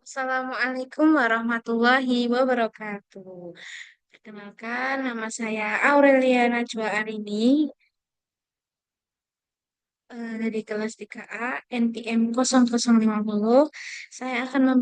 Assalamualaikum warahmatullahi wabarakatuh. Perkenalkan, nama saya Aurelia Najwa Arini dari kelas 3A NPM 0050. Saya akan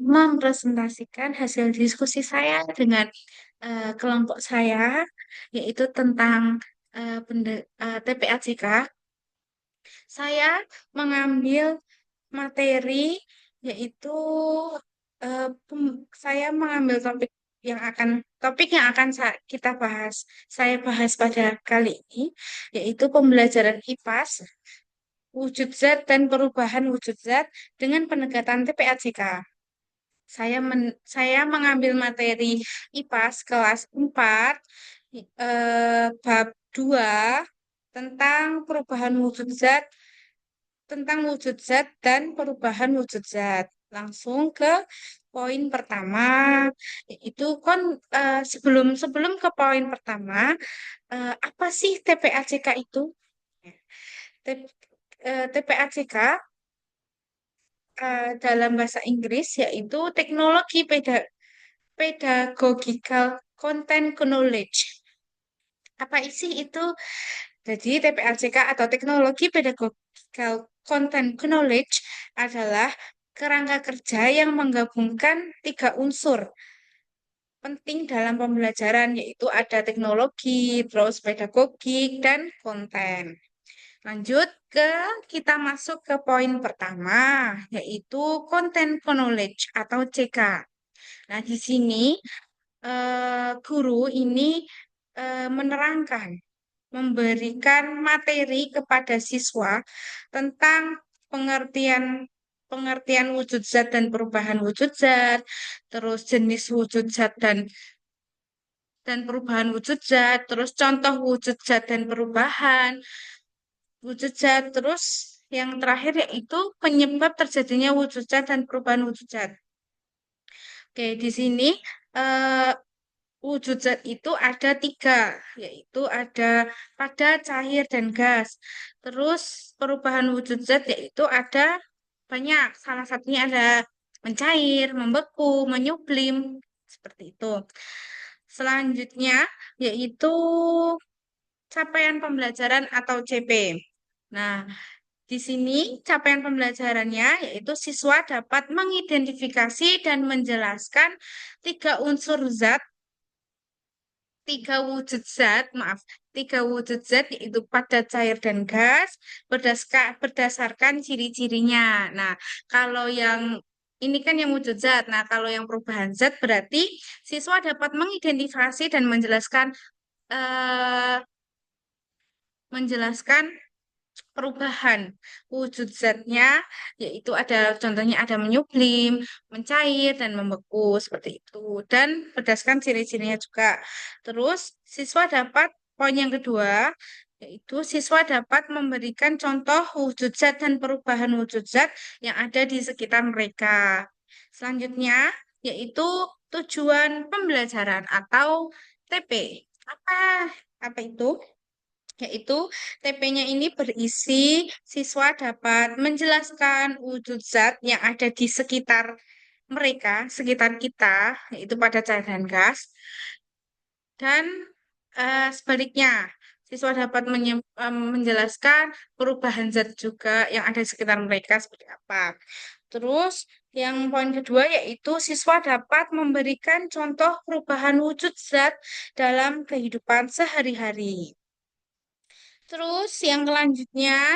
mempresentasikan hasil diskusi saya dengan kelompok saya, yaitu tentang TPAJK. Saya mengambil materi yaitu saya mengambil topik yang akan kita bahas. Saya bahas pada kali ini yaitu pembelajaran IPAS, wujud zat dan perubahan wujud zat dengan pendekatan TPAJK. Saya mengambil materi IPAS kelas 4 bab 2 tentang perubahan wujud zat dan perubahan wujud zat. Langsung ke poin pertama, yaitu sebelum sebelum ke poin pertama, apa sih TPAJK itu? TPAJK dalam bahasa Inggris yaitu teknologi pedagogical content knowledge. Apa isi itu? Jadi TPAJK atau teknologi pedagogical content knowledge adalah kerangka kerja yang menggabungkan tiga unsur penting dalam pembelajaran, yaitu ada teknologi, terus pedagogik, dan konten. Lanjut kita masuk ke poin pertama, yaitu content knowledge atau CK. Nah, di sini guru ini menerangkan, memberikan materi kepada siswa tentang pengertian pengertian wujud zat dan perubahan wujud zat, terus jenis wujud zat dan perubahan wujud zat, terus contoh wujud zat dan perubahan wujud zat, terus yang terakhir yaitu penyebab terjadinya wujud zat dan perubahan wujud zat. Oke, di sini eh, wujud zat itu ada tiga, yaitu ada padat, cair, dan gas. Terus perubahan wujud zat yaitu ada banyak. Salah satunya ada mencair, membeku, menyublim, seperti itu. Selanjutnya yaitu capaian pembelajaran atau CP. Nah, di sini capaian pembelajarannya yaitu siswa dapat mengidentifikasi dan menjelaskan tiga unsur zat tiga wujud zat yaitu padat, cair, dan gas berdasarkan ciri-cirinya. Nah, kalau yang ini kan yang wujud zat. Nah, kalau yang perubahan zat berarti siswa dapat mengidentifikasi dan eh, menjelaskan perubahan wujud zatnya, yaitu ada contohnya ada menyublim, mencair, dan membeku seperti itu. Dan berdasarkan ciri-cirinya juga. Terus siswa dapat poin yang kedua, yaitu siswa dapat memberikan contoh wujud zat dan perubahan wujud zat yang ada di sekitar mereka. Selanjutnya, yaitu tujuan pembelajaran atau TP. Apa apa itu? Yaitu TP-nya ini berisi siswa dapat menjelaskan wujud zat yang ada di sekitar mereka, sekitar kita, yaitu pada cair dan gas, dan sebaliknya, siswa dapat menjelaskan perubahan zat juga yang ada di sekitar mereka seperti apa. Terus, yang poin kedua yaitu siswa dapat memberikan contoh perubahan wujud zat dalam kehidupan sehari-hari. Terus yang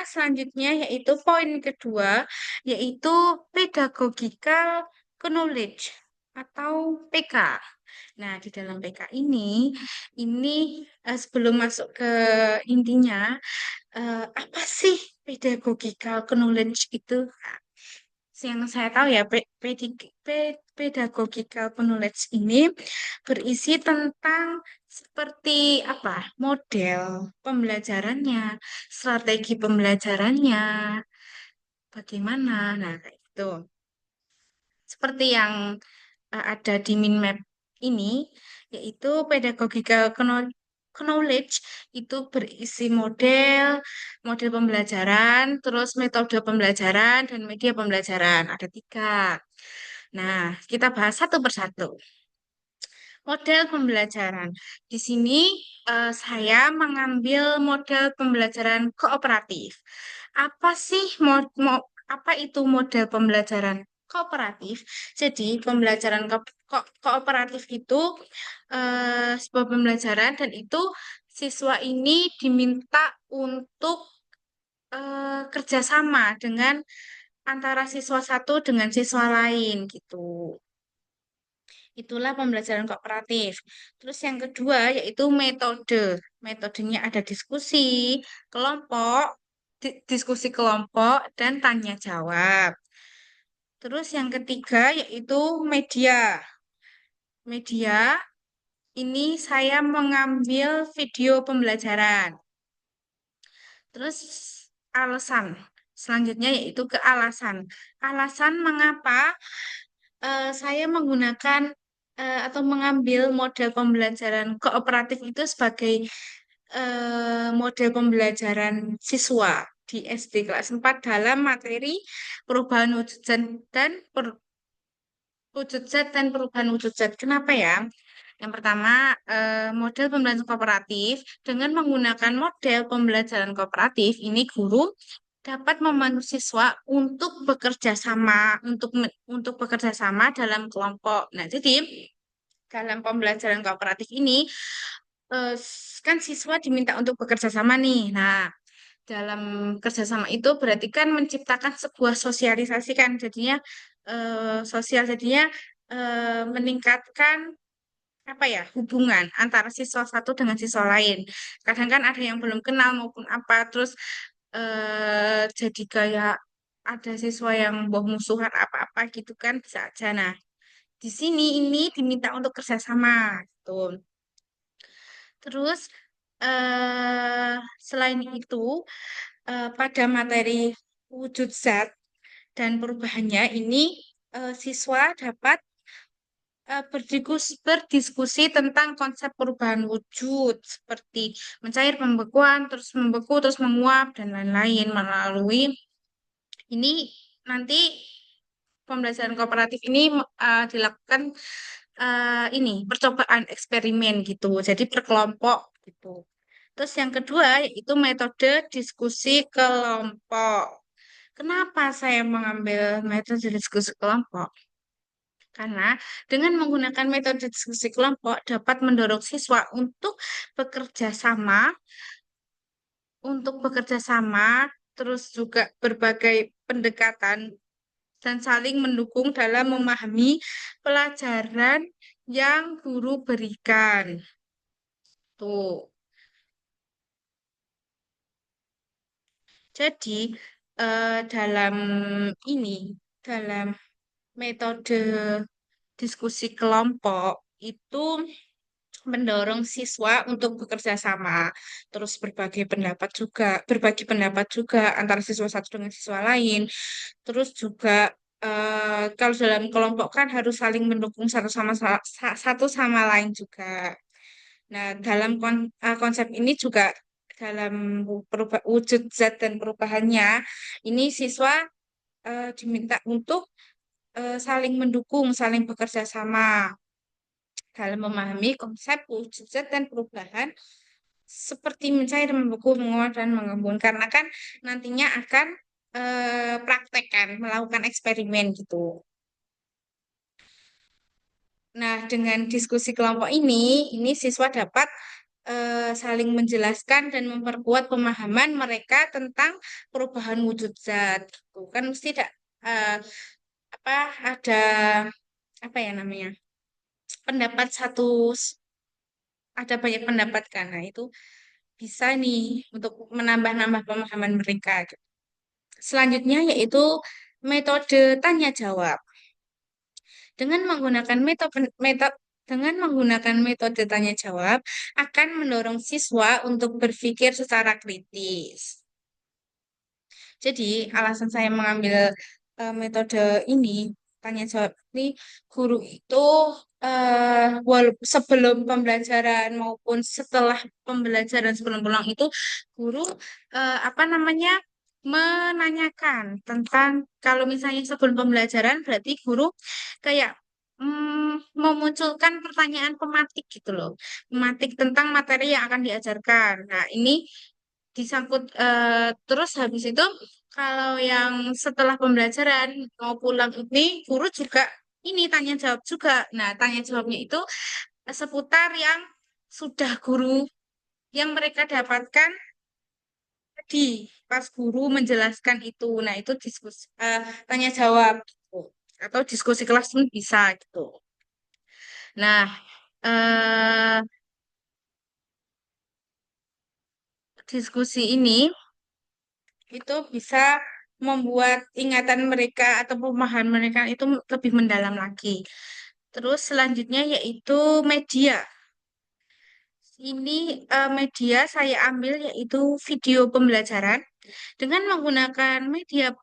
selanjutnya yaitu poin kedua, yaitu pedagogical knowledge atau PK. Nah, di dalam PK ini sebelum masuk ke intinya, apa sih pedagogical knowledge itu? Yang saya tahu ya, pedagogical knowledge ini berisi tentang seperti apa, model pembelajarannya, strategi pembelajarannya, bagaimana. Nah, kayak gitu. Seperti yang ada di Minmap ini, yaitu pedagogical knowledge itu berisi model pembelajaran, terus metode pembelajaran, dan media pembelajaran. Ada tiga. Nah, kita bahas satu persatu. Model pembelajaran. Di sini saya mengambil model pembelajaran kooperatif. Apa sih apa itu model pembelajaran kooperatif? Jadi pembelajaran kooperatif itu sebuah pembelajaran dan itu siswa ini diminta untuk kerjasama dengan antara siswa satu dengan siswa lain gitu. Itulah pembelajaran kooperatif. Terus yang kedua yaitu metode. Metodenya ada kelompok, diskusi kelompok, dan tanya jawab. Terus yang ketiga yaitu media. Media ini saya mengambil video pembelajaran. Terus alasan. Selanjutnya yaitu ke alasan. Alasan mengapa saya menggunakan atau mengambil model pembelajaran kooperatif itu sebagai model pembelajaran siswa di SD kelas 4 dalam materi perubahan wujud zat dan wujud zat dan perubahan wujud zat. Kenapa ya? Yang pertama, model pembelajaran kooperatif dengan menggunakan model pembelajaran kooperatif ini guru dapat membantu siswa untuk bekerja sama, untuk bekerja sama dalam kelompok. Nah, jadi dalam pembelajaran kooperatif ini kan siswa diminta untuk bekerja sama nih. Nah, dalam kerjasama itu berarti kan menciptakan sebuah sosialisasi kan, jadinya sosial jadinya meningkatkan apa ya hubungan antara siswa satu dengan siswa lain. Kadang kan ada yang belum kenal maupun apa, terus jadi kayak ada siswa yang bawa musuhan apa-apa gitu kan bisa aja. Nah, di sini ini diminta untuk kerjasama gitu. Terus eh selain itu pada materi wujud zat dan perubahannya ini siswa dapat berdiskusi tentang konsep perubahan wujud seperti mencair, pembekuan, terus membeku, terus menguap dan lain-lain melalui ini nanti pembelajaran kooperatif ini dilakukan ini percobaan eksperimen gitu. Jadi berkelompok gitu. Terus yang kedua yaitu metode diskusi kelompok. Kenapa saya mengambil metode diskusi kelompok? Karena dengan menggunakan metode diskusi kelompok dapat mendorong siswa untuk bekerja sama, terus juga berbagai pendekatan dan saling mendukung dalam memahami pelajaran yang guru berikan. Tuh. Jadi dalam ini, dalam metode diskusi kelompok itu mendorong siswa untuk bekerja sama, terus berbagi pendapat juga antara siswa satu dengan siswa lain, terus juga kalau dalam kelompok kan harus saling mendukung satu sama lain juga. Nah, dalam konsep ini juga dalam wujud zat dan perubahannya, ini siswa diminta untuk saling mendukung, saling bekerja sama dalam memahami konsep wujud zat dan perubahan seperti mencair, membeku, menguap, dan mengembun. Karena kan nantinya akan praktekkan, melakukan eksperimen gitu. Nah, dengan diskusi kelompok ini siswa dapat saling menjelaskan dan memperkuat pemahaman mereka tentang perubahan wujud zat. Gitu. Kan mesti tidak apa ada apa ya namanya pendapat ada banyak pendapat karena itu bisa nih untuk menambah-nambah pemahaman mereka. Gitu. Selanjutnya yaitu metode tanya jawab. Dengan menggunakan metode tanya jawab akan mendorong siswa untuk berpikir secara kritis. Jadi, alasan saya mengambil metode ini, tanya jawab ini, guru itu sebelum pembelajaran maupun setelah pembelajaran sebelum pulang itu, guru apa namanya menanyakan tentang kalau misalnya sebelum pembelajaran berarti guru kayak memunculkan pertanyaan pematik gitu loh. Pematik tentang materi yang akan diajarkan. Nah, ini disangkut terus habis itu kalau yang setelah pembelajaran mau pulang ini guru juga ini tanya jawab juga. Nah, tanya jawabnya itu seputar yang sudah guru yang mereka dapatkan tadi pas guru menjelaskan itu. Nah, itu diskusi tanya jawab gitu. Atau diskusi kelas pun bisa gitu. Nah, eh, diskusi ini itu bisa membuat ingatan mereka atau pemahaman mereka itu lebih mendalam lagi. Terus selanjutnya yaitu media. Ini media saya ambil yaitu video pembelajaran. Dengan menggunakan media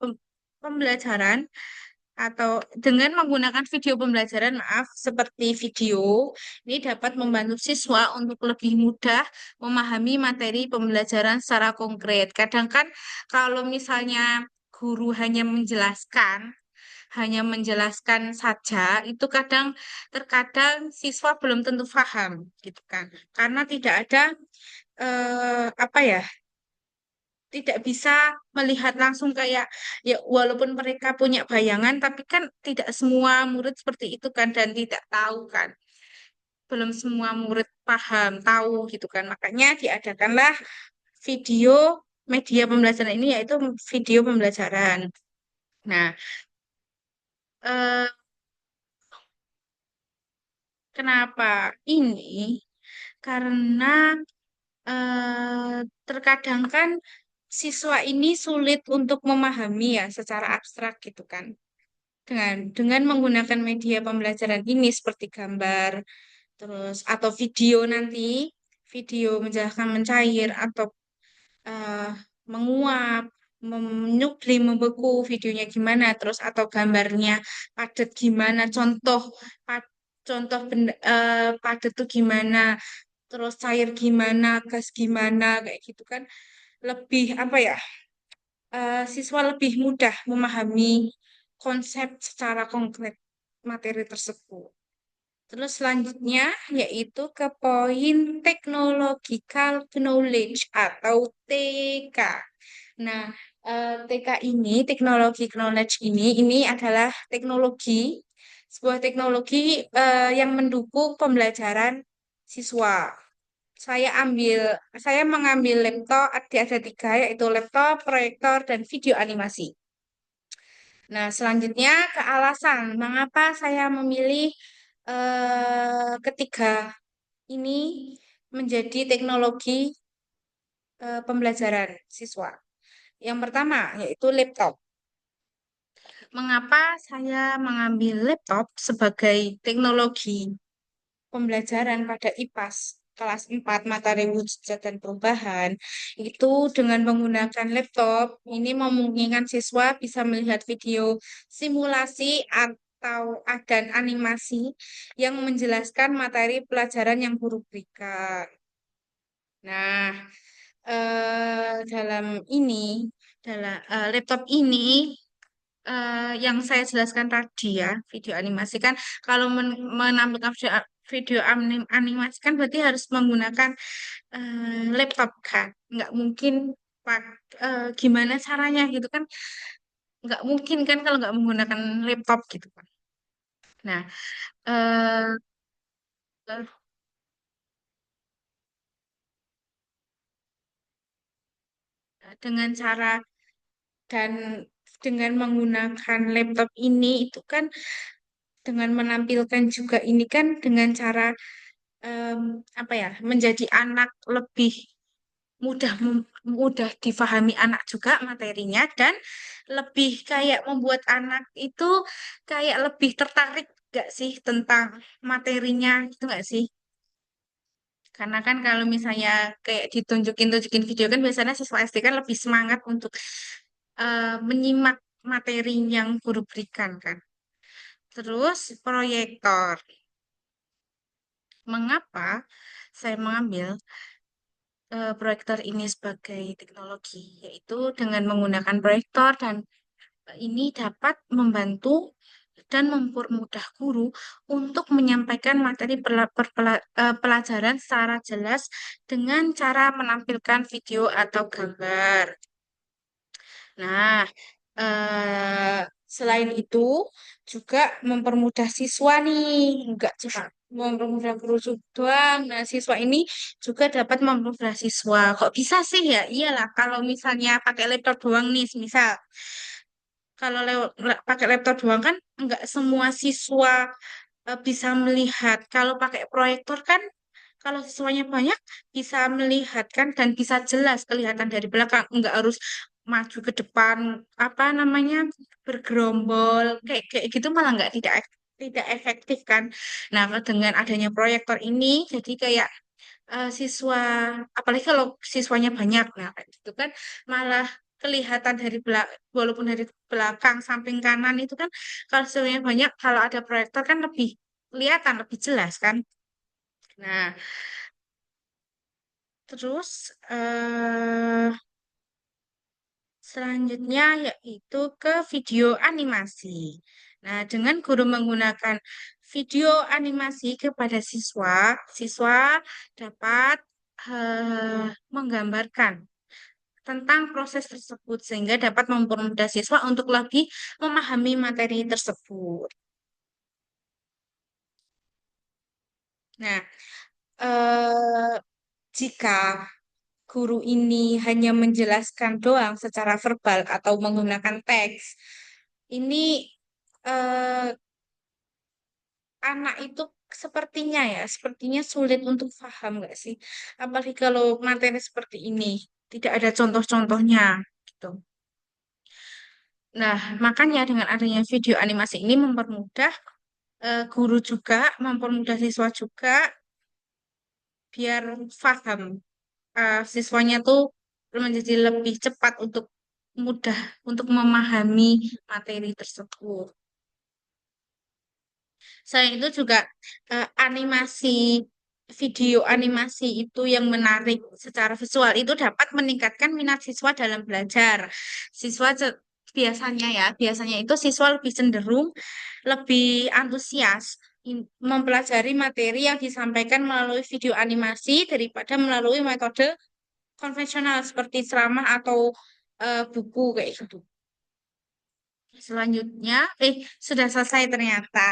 pembelajaran atau dengan menggunakan video pembelajaran, maaf, seperti video, ini dapat membantu siswa untuk lebih mudah memahami materi pembelajaran secara konkret. Kadang kan kalau misalnya guru hanya menjelaskan saja, itu terkadang siswa belum tentu paham, gitu kan. Karena tidak ada apa ya, tidak bisa melihat langsung kayak ya walaupun mereka punya bayangan tapi kan tidak semua murid seperti itu kan dan tidak tahu kan belum semua murid paham tahu gitu kan makanya diadakanlah video media pembelajaran ini yaitu video pembelajaran. Nah, eh, kenapa ini? Karena terkadang kan siswa ini sulit untuk memahami ya secara abstrak gitu kan. Dengan menggunakan media pembelajaran ini seperti gambar, terus atau video nanti, video menjelaskan mencair atau eh, menguap, menyublim, membeku videonya gimana, terus atau gambarnya padat gimana, contoh benda, padat tuh gimana, terus cair gimana, gas gimana, kayak gitu kan lebih apa ya? Siswa lebih mudah memahami konsep secara konkret materi tersebut. Terus selanjutnya yaitu ke poin technological knowledge atau TK. Nah, TK ini, teknologi knowledge ini adalah sebuah teknologi yang mendukung pembelajaran siswa. Saya ambil, saya mengambil laptop, ada tiga, yaitu laptop, proyektor, dan video animasi. Nah, selanjutnya ke alasan mengapa saya memilih ketiga ini menjadi teknologi pembelajaran siswa. Yang pertama yaitu laptop. Mengapa saya mengambil laptop sebagai teknologi pembelajaran pada IPAS kelas 4 materi wujud dan perubahan itu dengan menggunakan laptop ini memungkinkan siswa bisa melihat video simulasi atau dan animasi yang menjelaskan materi pelajaran yang guru berikan. Nah, dalam ini laptop ini yang saya jelaskan tadi ya, video animasi kan kalau menampilkan video animasi kan berarti harus menggunakan laptop kan. Nggak mungkin pak gimana caranya gitu kan. Nggak mungkin kan kalau nggak menggunakan laptop gitu kan. Nah, eh, dengan cara dan dengan menggunakan laptop ini itu kan dengan menampilkan juga ini kan dengan cara apa ya menjadi anak lebih mudah difahami anak juga materinya dan lebih kayak membuat anak itu kayak lebih tertarik gak sih tentang materinya gitu gak sih? Karena kan kalau misalnya kayak ditunjukin video kan biasanya siswa SD kan lebih semangat untuk menyimak materi yang guru berikan kan. Terus proyektor. Mengapa saya mengambil proyektor ini sebagai teknologi, yaitu dengan menggunakan proyektor dan ini dapat membantu dan mempermudah guru untuk menyampaikan materi pelajaran secara jelas dengan cara menampilkan video atau gambar. Nah, eh, selain itu juga mempermudah siswa nih, enggak cuma mempermudah guru doang. Nah, siswa ini juga dapat mempermudah siswa. Kok bisa sih ya? Iyalah, kalau misalnya pakai laptop doang nih, misal kalau pakai laptop doang kan enggak semua siswa bisa melihat. Kalau pakai proyektor kan, kalau siswanya banyak bisa melihat kan dan bisa jelas kelihatan dari belakang. Enggak harus maju ke depan, apa namanya, bergerombol kayak kayak gitu malah enggak tidak efektif kan. Nah, dengan adanya proyektor ini, jadi kayak siswa, apalagi kalau siswanya banyak, nah kayak gitu kan malah kelihatan dari belakang, walaupun dari belakang, samping kanan itu kan kalau siswanya banyak, kalau ada proyektor kan lebih kelihatan, lebih jelas kan. Nah, terus selanjutnya yaitu ke video animasi. Nah, dengan guru menggunakan video animasi kepada siswa, siswa dapat menggambarkan tentang proses tersebut sehingga dapat mempermudah siswa untuk lebih memahami materi tersebut. Nah, eh, jika guru ini hanya menjelaskan doang secara verbal atau menggunakan teks, ini eh, anak itu sepertinya sulit untuk paham nggak sih? Apalagi kalau materi seperti ini tidak ada contoh-contohnya gitu. Nah, makanya dengan adanya video animasi ini mempermudah guru juga, mempermudah siswa juga biar paham. Siswanya tuh menjadi lebih cepat untuk mudah untuk memahami materi tersebut. Selain itu juga animasi, video animasi itu yang menarik secara visual itu dapat meningkatkan minat siswa dalam belajar. Siswa biasanya itu siswa lebih cenderung lebih antusias mempelajari materi yang disampaikan melalui video animasi daripada melalui metode konvensional seperti ceramah atau buku kayak gitu. Selanjutnya, sudah selesai ternyata.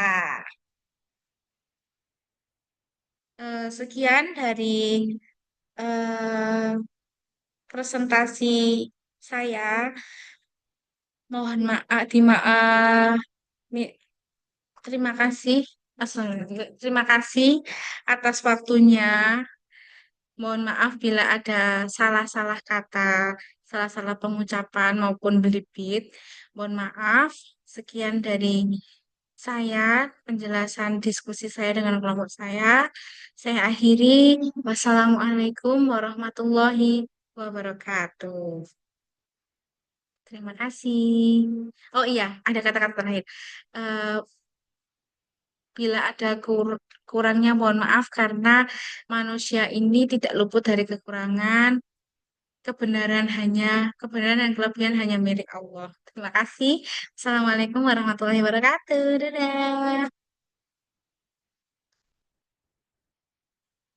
Sekian dari eh, presentasi saya. Mohon maaf, terima kasih, terima kasih atas waktunya. Mohon maaf bila ada salah-salah kata, salah-salah pengucapan maupun belibet. Mohon maaf. Sekian dari saya, penjelasan diskusi saya dengan kelompok saya. Saya akhiri. Wassalamualaikum warahmatullahi wabarakatuh. Terima kasih. Oh iya, ada kata-kata terakhir. Eh, Bila ada kurangnya, mohon maaf karena manusia ini tidak luput dari kekurangan. Kebenaran dan kelebihan hanya milik Allah. Terima kasih. Assalamualaikum warahmatullahi wabarakatuh. Dadah.